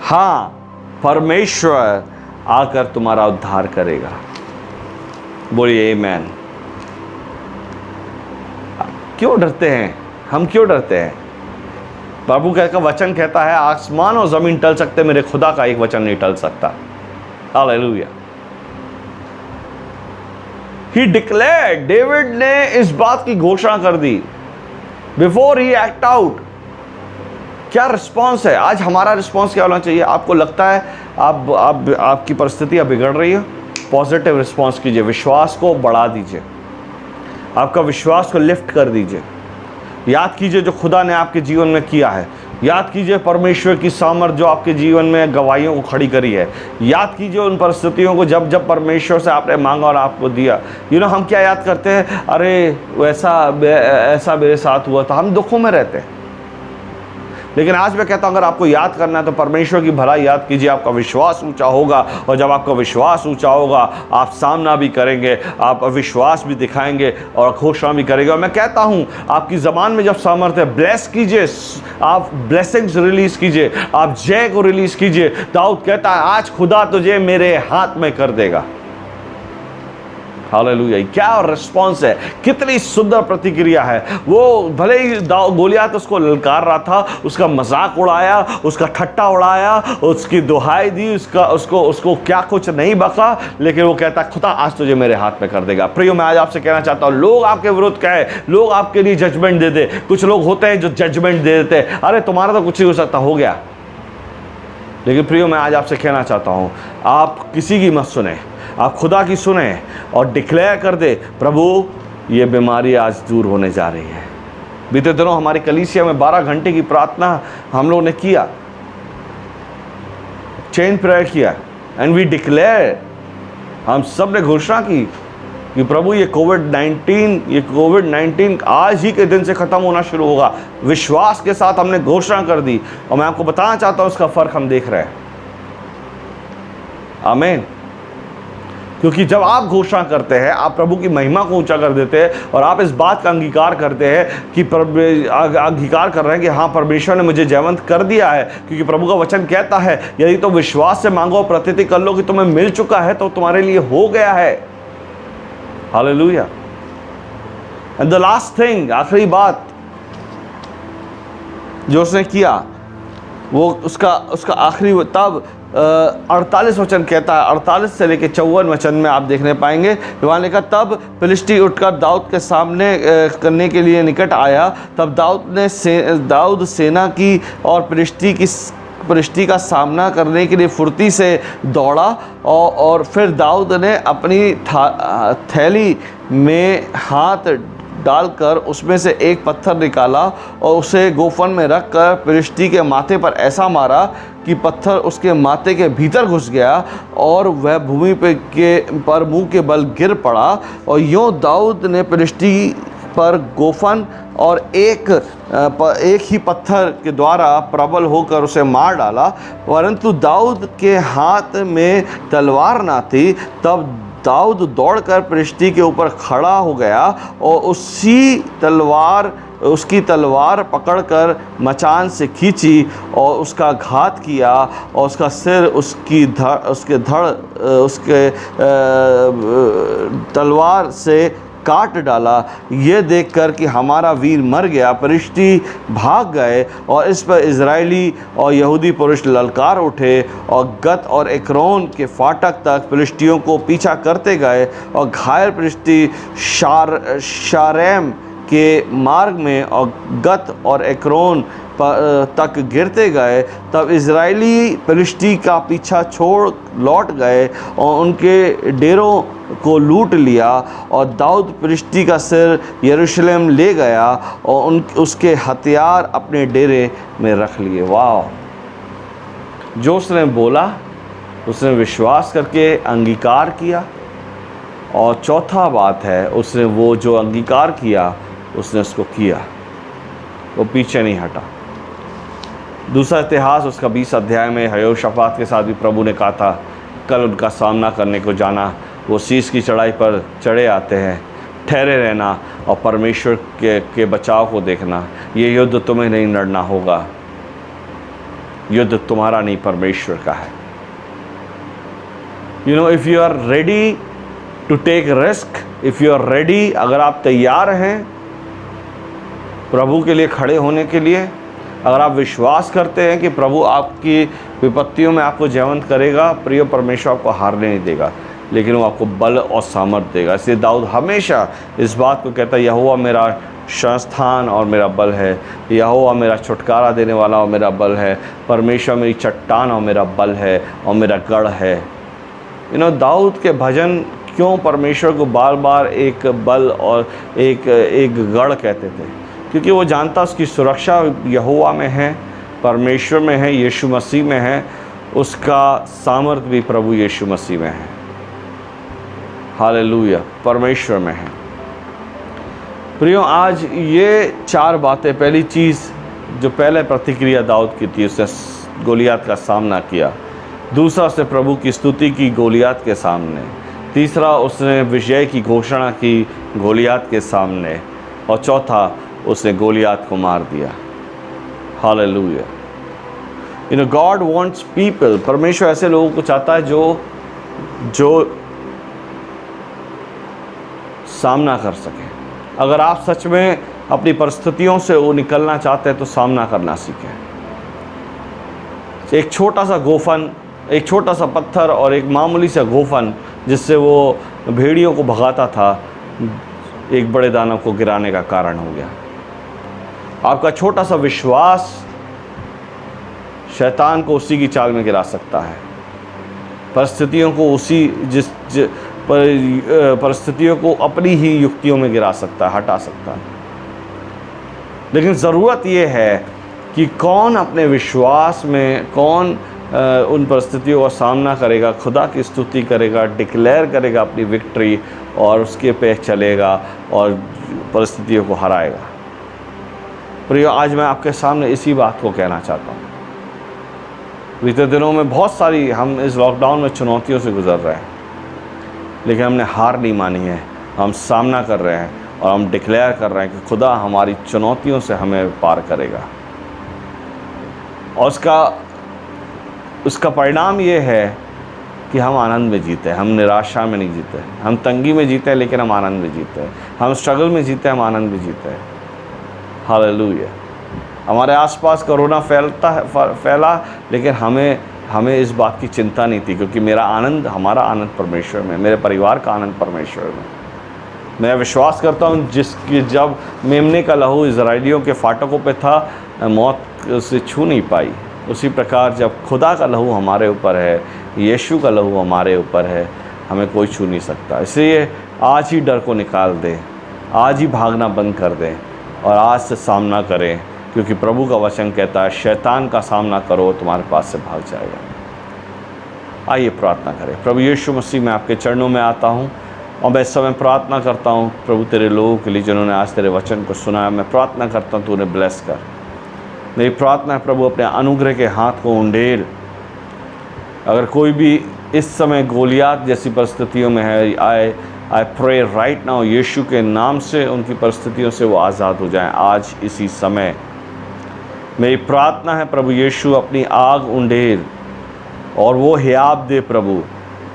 हाँ, परमेश्वर आकर तुम्हारा उद्धार करेगा। बोलिए आमीन। क्यों डरते हैं? हम क्यों डरते हैं? प्रभु का वचन कहता है आसमान और जमीन टल सकते, मेरे खुदा का एक वचन नहीं टल सकता। हालेलुया। He declared, डेविड ने इस बात की घोषणा कर दी बिफोर ही एक्ट आउट। क्या रिस्पॉन्स है? आज हमारा रिस्पॉन्स क्या होना चाहिए? आपको लगता है आपकी परिस्थितियां बिगड़ रही है, पॉजिटिव रिस्पॉन्स कीजिए, विश्वास को बढ़ा दीजिए, आपका विश्वास को लिफ्ट कर दीजिए। याद कीजिए जो खुदा ने आपके जीवन में किया है। याद कीजिए परमेश्वर की सामर्थ जो आपके जीवन में गवाहियों को खड़ी करी है। याद कीजिए उन परिस्थितियों को जब जब परमेश्वर से आपने मांगा और आपको दिया। हम क्या याद करते हैं? अरे ऐसा मेरे साथ हुआ था। हम दुखों में रहते हैं, लेकिन आज मैं कहता हूं अगर आपको याद करना है तो परमेश्वर की भलाई याद कीजिए, आपका विश्वास ऊंचा होगा। और जब आपका विश्वास ऊंचा होगा, आप सामना भी करेंगे, आप विश्वास भी दिखाएंगे और घोषणा भी करेंगे। और मैं कहता हूं आपकी ज़बान में जब सामर्थ्य है, ब्लेस कीजिए, आप ब्लेसिंग्स रिलीज कीजिए, आप जय को रिलीज कीजिए। दाऊद कहता है आज खुदा तुझे मेरे हाथ में कर देगा। हालेलुया। क्या रिस्पॉन्स है, कितनी सुंदर प्रतिक्रिया है। वो भले ही गोलियात उसको ललकार रहा था, उसका मजाक उड़ाया, उसका ठट्टा उड़ाया, उसकी दुहाई दी, उसको क्या कुछ नहीं बका, लेकिन वो कहता खुदा आज तुझे मेरे हाथ में कर देगा। प्रियो, मैं आज आपसे कहना चाहता हूं, लोग आपके विरुद्ध कहे, लोग आपके लिए जजमेंट दे दे। कुछ लोग होते हैं जो जजमेंट दे देते हैं, अरे तुम्हारा तो कुछ ही हो सकता, हो गया। लेकिन प्रियो, मैं आज आपसे कहना चाहता हूं, आप किसी की मत सुने, आप खुदा की सुने और डिक्लेयर कर दे, प्रभु ये बीमारी आज दूर होने जा रही है। बीते दिनों हमारी कलीसिया में 12 घंटे की प्रार्थना हम लोगों ने किया, चेन प्रेयर किया, एंड वी डिक्लेयर, हम सब ने घोषणा की कि प्रभु ये कोविड-19 आज ही के दिन से ख़त्म होना शुरू होगा। विश्वास के साथ हमने घोषणा कर दी और मैं आपको बताना चाहता हूँ उसका फ़र्क हम देख रहे हैं। आमीन। क्योंकि जब आप घोषणा करते हैं, आप प्रभु की महिमा को ऊंचा कर देते हैं और आप इस बात का अंगीकार करते हैं कि अंगीकार कर रहे हैं कि हाँ, परमेश्वर ने मुझे जयवंत कर दिया है। क्योंकि प्रभु का वचन कहता है यदि तो विश्वास से मांगो, प्रतीति कर लो कि तुम्हें मिल चुका है, तो तुम्हारे लिए हो गया है। Hallelujah. And the last thing, आखिरी बात जो उसने किया, वो उसका आखिरी, तब 48 वचन कहता है, 48 से लेकर 54 वचन में आप देखने पाएंगे। वहाँ लिखा, तब फिलिस्ती उठकर दाऊद के सामने करने के लिए निकट आया। तब दाऊद सेना की और फिलिस्ती का सामना करने के लिए फुर्ती से दौड़ा और फिर दाऊद ने अपनी थैली में हाथ डालकर उसमें से एक पत्थर निकाला और उसे गोफन में रखकर फिलिस्ती के माथे पर ऐसा मारा कि पत्थर उसके माथे के भीतर घुस गया और वह भूमि पर मुंह के बल गिर पड़ा। और यूँ दाऊद ने फिलिस्ती पर गोफन और एक ही पत्थर के द्वारा प्रबल होकर उसे मार डाला। परंतु दाऊद के हाथ में तलवार ना थी। तब दाऊद दौड़कर फिलिस्ती के ऊपर खड़ा हो गया और उसकी तलवार पकड़कर मचान से खींची और उसका घात किया और उसका सिर उसके तलवार से काट डाला। ये देखकर कि हमारा वीर मर गया, फलिश्ती भाग गए और इस पर इजरायली और यहूदी पुरुष ललकार उठे और गत और एक्रोन के फाटक तक फलिश्तियों को पीछा करते गए और घायल फलिश्ती शारेम के मार्ग में और गत और एक्रोन तक गिरते गए। तब इजरायली फलिश्ती का पीछा छोड़ लौट गए और उनके डेरों को लूट लिया और दाऊद फलिश्ती का सिर यरूशलेम ले गया और उसके हथियार अपने डेरे में रख लिए। वाह! जो उसने बोला उसने विश्वास करके अंगीकार किया। और चौथा बात है, उसने वो जो अंगीकार किया उसने उसको किया, वो पीछे नहीं हटा। दूसरा इतिहास उसका 20 अध्याय में यहोशापात के साथ भी प्रभु ने कहा था, कल उनका सामना करने को जाना, वो शीश की चढ़ाई पर चढ़े आते हैं, ठहरे रहना और परमेश्वर के बचाव को देखना। ये युद्ध तुम्हें नहीं लड़ना होगा, युद्ध तुम्हारा नहीं परमेश्वर का है। You know, if you are ready to take risk, if you are ready, अगर आप तैयार हैं प्रभु के लिए खड़े होने के लिए, अगर आप विश्वास करते हैं कि प्रभु आपकी विपत्तियों में आपको जयवंत करेगा, प्रिय परमेश्वर आपको हारने नहीं देगा, लेकिन वो आपको बल और सामर्थ देगा। इसलिए दाऊद हमेशा इस बात को कहता है, यहोवा मेरा संस्थान और मेरा बल है, यहोवा मेरा छुटकारा देने वाला और मेरा बल है, परमेश्वर मेरी चट्टान और मेरा बल है और मेरा गढ़ है। यू नो, दाऊद के भजन क्यों परमेश्वर को बार बार एक बल और एक गढ़ कहते थे? क्योंकि वो जानता उसकी सुरक्षा यहोवा में है, परमेश्वर में है, यीशु मसीह में है, उसका सामर्थ भी प्रभु यीशु मसीह में है। हालेलुया, परमेश्वर में है। प्रियो, आज ये 4 बातें, पहली चीज़ जो पहले प्रतिक्रिया दाऊद की थी, उसने गोलियत का सामना किया। दूसरा, उसने प्रभु की स्तुति की गोलियत के सामने। तीसरा, उसने विजय की घोषणा की गोलियत के सामने। और चौथा, उसने गोलियत को मार दिया। Hallelujah. You know, God wants people, परमेश्वर ऐसे लोगों को चाहता है जो सामना कर सके। अगर आप सच में अपनी परिस्थितियों से वो निकलना चाहते हैं तो सामना करना सीखें। एक छोटा सा गोफन, एक छोटा सा पत्थर और एक मामूली सा गोफन जिससे वो भेड़ियों को भगाता था, एक बड़े दानव को गिराने का कारण हो गया। आपका छोटा सा विश्वास शैतान को उसी की चाल में गिरा सकता है, परिस्थितियों को परिस्थितियों को अपनी ही युक्तियों में गिरा सकता है, हटा सकता है। लेकिन ज़रूरत यह है कि कौन अपने विश्वास में, कौन उन परिस्थितियों का सामना करेगा, खुदा की स्तुति करेगा, डिक्लेयर करेगा अपनी विक्ट्री और उसके पे चलेगा और परिस्थितियों को हराएगा। प्रियो, आज मैं आपके सामने इसी बात को कहना चाहता हूँ। बीते दिनों में बहुत सारी, हम इस लॉकडाउन में चुनौतियों से गुजर रहे हैं, लेकिन हमने हार नहीं मानी है। हम सामना कर रहे हैं और हम डिक्लेयर कर रहे हैं कि खुदा हमारी चुनौतियों से हमें पार करेगा। और उसका परिणाम ये है कि हम आनंद में जीते, हम निराशा में नहीं जीते। हम तंगी में जीते हैं लेकिन हम आनंद में जीते हैं। हम स्ट्रगल में जीते हैं, हम आनंद में जीते हैं। हालेलुया। हमारे आसपास कोरोना फैला, लेकिन हमें इस बात की चिंता नहीं थी, क्योंकि हमारा आनंद परमेश्वर में, मेरे परिवार का आनंद परमेश्वर में। मैं विश्वास करता हूँ जब मेमने का लहू इजराइलियों के फाटकों पे था, मौत उसे छू नहीं पाई। उसी प्रकार जब खुदा का लहू हमारे ऊपर है, यीशु का लहू हमारे ऊपर है, हमें कोई छू नहीं सकता। इसलिए आज ही डर को निकाल दें, आज ही भागना बंद कर दें और आज से सामना करें, क्योंकि प्रभु का वचन कहता है, शैतान का सामना करो, तुम्हारे पास से भाग जाएगा। आइए प्रार्थना करें। प्रभु यीशु मसीह, मैं आपके चरणों में आता हूँ और मैं इस समय प्रार्थना करता हूँ प्रभु तेरे लोगों के लिए जिन्होंने आज तेरे वचन को सुना है। मैं प्रार्थना करता हूँ तू उन्हें ब्लेस कर। मेरी प्रार्थना है प्रभु, अपने अनुग्रह के हाथ को उंडेल। अगर कोई भी इस समय गोलियत जैसी परिस्थितियों में है, आई प्रे राइट नाउ, यीशु के नाम से उनकी परिस्थितियों से वो आज़ाद हो जाएं आज इसी समय। मेरी प्रार्थना है प्रभु यीशु, अपनी आग उंडेल और वो हियाब दे प्रभु,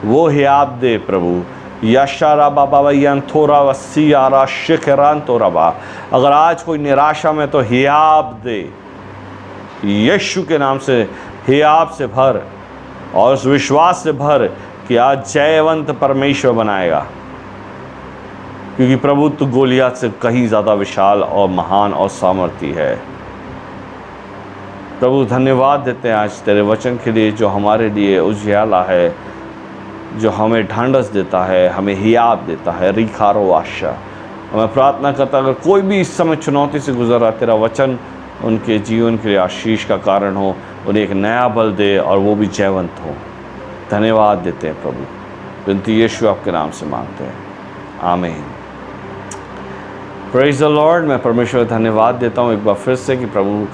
वो हियाब दे प्रभु, यशारा बाबा यन थोरा वसियारा शिखरान तोराबा। अगर आज कोई निराशा में तो हियाब दे, यीशु के नाम से हियाब से भर और उस विश्वास से भर कि आज जयवंत परमेश्वर बनाएगा, क्योंकि प्रभु तो गोलियत से कहीं ज़्यादा विशाल और महान और सामर्थी है। प्रभु धन्यवाद देते हैं आज तेरे वचन के लिए, जो हमारे लिए उजियाला है, जो हमें ढांढस देता है, हमें हियाब देता है। रिखारो आशा। मैं प्रार्थना करता अगर कोई भी इस समय चुनौती से गुजर रहा, तेरा वचन उनके जीवन के लिए आशीष का कारण हो, उन्हें एक नया बल दे और वो भी जयवंत हो। धन्यवाद देते हैं प्रभु, बिनती यीशु आपके नाम से मांगते हैं, आमीन। Praise the Lord. मैं परमेश्वर का धन्यवाद देता हूँ एक बार फिर से कि प्रभु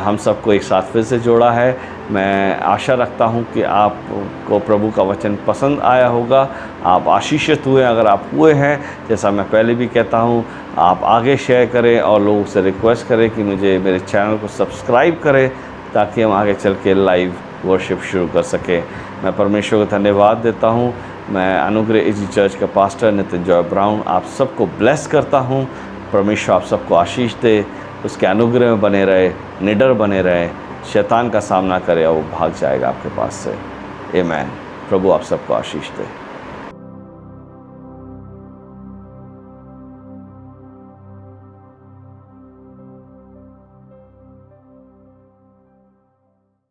हम सबको एक साथ फिर से जोड़ा है। मैं आशा रखता हूँ कि आपको प्रभु का वचन पसंद आया होगा, आप आशीषित हुए। अगर आप हुए हैं, जैसा मैं पहले भी कहता हूँ, आप आगे शेयर करें और लोगों से रिक्वेस्ट करें कि मुझे मेरे चैनल को सब्सक्राइब करें, ताकि हम आगे चल के लाइव वर्शिप शुरू कर सकें। मैं परमेश्वर को धन्यवाद देता हूँ। मैं अनुग्रह इजी चर्च का पास्टर नितिन जॉय ब्राउन आप सबको ब्लेस करता हूँ। परमेश्वर आप सबको आशीष दे, उसके अनुग्रह में बने रहे, निडर बने रहे, शैतान का सामना करे और वो भाग जाएगा आपके पास से। आमीन। प्रभु आप सबको आशीष दे।